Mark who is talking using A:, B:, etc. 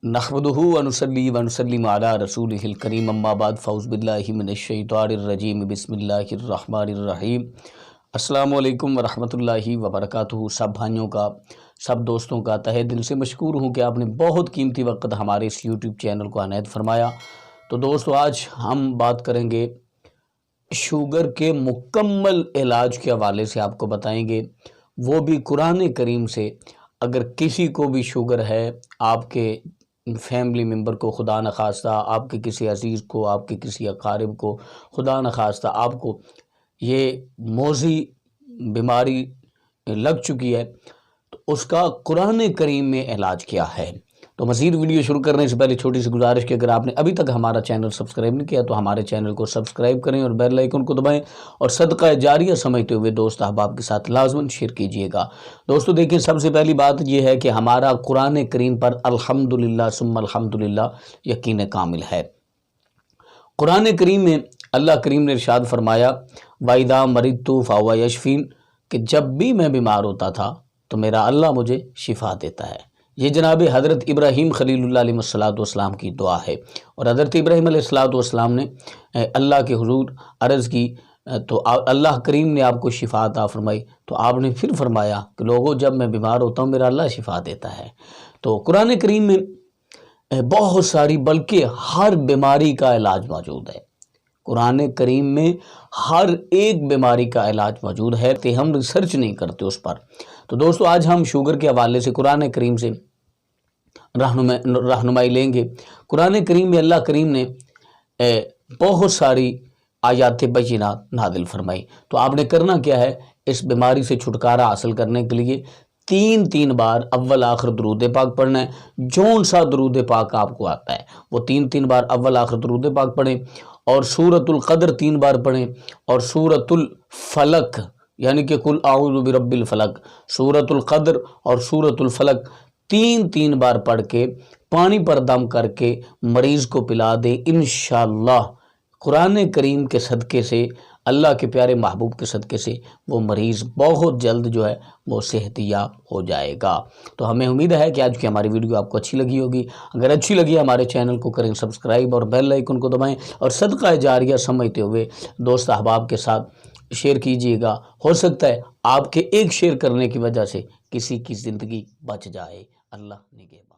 A: نحمدہ ونصلی ونسلم علی رسولہ الکریم اما بعد فاعوذ باللہ من الشیطان الرجیم بسم اللہ الرحمن الرحیم۔ السلام علیکم ورحمۃ اللہ وبرکاتہ۔ سب بھائیوں کا، سب دوستوں کا تہہ دل سے مشکور ہوں کہ آپ نے بہت قیمتی وقت ہمارے اس یوٹیوب چینل کو عنایت فرمایا۔ تو دوستو، آج ہم بات کریں گے شوگر کے مکمل علاج کے حوالے سے، آپ کو بتائیں گے وہ بھی قرآن کریم سے۔ اگر کسی کو بھی شوگر ہے، آپ کے فیملی ممبر کو خدا نخواستہ، آپ کے کسی عزیز کو، آپ کے کسی اقارب کو خدا نخواستہ آپ کو یہ موذی بیماری لگ چکی ہے، تو اس کا قرآن کریم میں علاج کیا ہے۔ تو مزید ویڈیو شروع کرنے سے پہلے چھوٹی سی گزارش کہ اگر آپ نے ابھی تک ہمارا چینل سبسکرائب نہیں کیا تو ہمارے چینل کو سبسکرائب کریں اور بیل آئیکن کو دبائیں، اور صدقہ جاریہ سمجھتے ہوئے دوست احباب کے ساتھ لازماً شیئر کیجئے گا۔ دوستو دیکھیں، سب سے پہلی بات یہ ہے کہ ہمارا قرآن کریم پر الحمدللہ ثم الحمدللہ یقین کامل ہے۔ قرآن کریم میں اللہ کریم نے ارشاد فرمایا وَإِذَا مَرِضْتُ فَهُوَ يَشْفِينِ، کہ جب بھی میں بیمار ہوتا تھا تو میرا اللہ مجھے شفا دیتا ہے۔ یہ جناب حضرت ابراہیم خلیل اللہ علیہ السلام کی دعا ہے، اور حضرت ابراہیم علیہ السلام نے اللہ کے حضور عرض کی تو اللہ کریم نے آپ کو شفا عطا فرمائی، تو آپ نے پھر فرمایا کہ لوگوں، جب میں بیمار ہوتا ہوں میرا اللہ شفا دیتا ہے۔ تو قرآن کریم میں بہت ساری، بلکہ ہر بیماری کا علاج موجود ہے۔ قرآن کریم میں ہر ایک بیماری کا علاج موجود ہے، کہ ہم ریسرچ نہیں کرتے اس پر۔ تو دوستو، آج ہم شوگر کے حوالے سے قرآن کریم سے رہنمائی لیں گے۔ قرآن کریم میں اللہ کریم نے بہت ساری آیات بینات نازل فرمائی۔ تو آپ نے کرنا کیا ہے، اس بیماری سے چھٹکارا حاصل کرنے کے لیے تین بار اول آخر درود پاک پڑھنا ہے۔ جون سا درود پاک آپ کو آتا ہے وہ تین بار اول آخر درود پاک پڑھیں، اور سورۃ القدر 3 بار پڑھیں، اور سورۃ الفلق یعنی کہ قل اعوذ برب الفلق، سورۃ القدر اور سورۃ الفلق تین بار پڑھ کے پانی پر دم کر کے مریض کو پلا دے۔ انشاءاللہ قرآن کریم کے صدقے سے، اللہ کے پیارے محبوب کے صدقے سے، وہ مریض بہت جلد جو ہے وہ صحت یاب ہو جائے گا۔ تو ہمیں امید ہے کہ آج کی ہماری ویڈیو آپ کو اچھی لگی ہوگی۔ اگر اچھی لگی ہمارے چینل کو کریں سبسکرائب اور بیل آئیکن کو دبائیں، اور صدقہ جاریہ سمجھتے ہوئے دوست احباب کے ساتھ شیئر کیجئے گا۔ ہو سکتا ہے آپ کے ایک شیئر کرنے کی وجہ سے کسی کی زندگی بچ جائے۔ اللہ نگہبان۔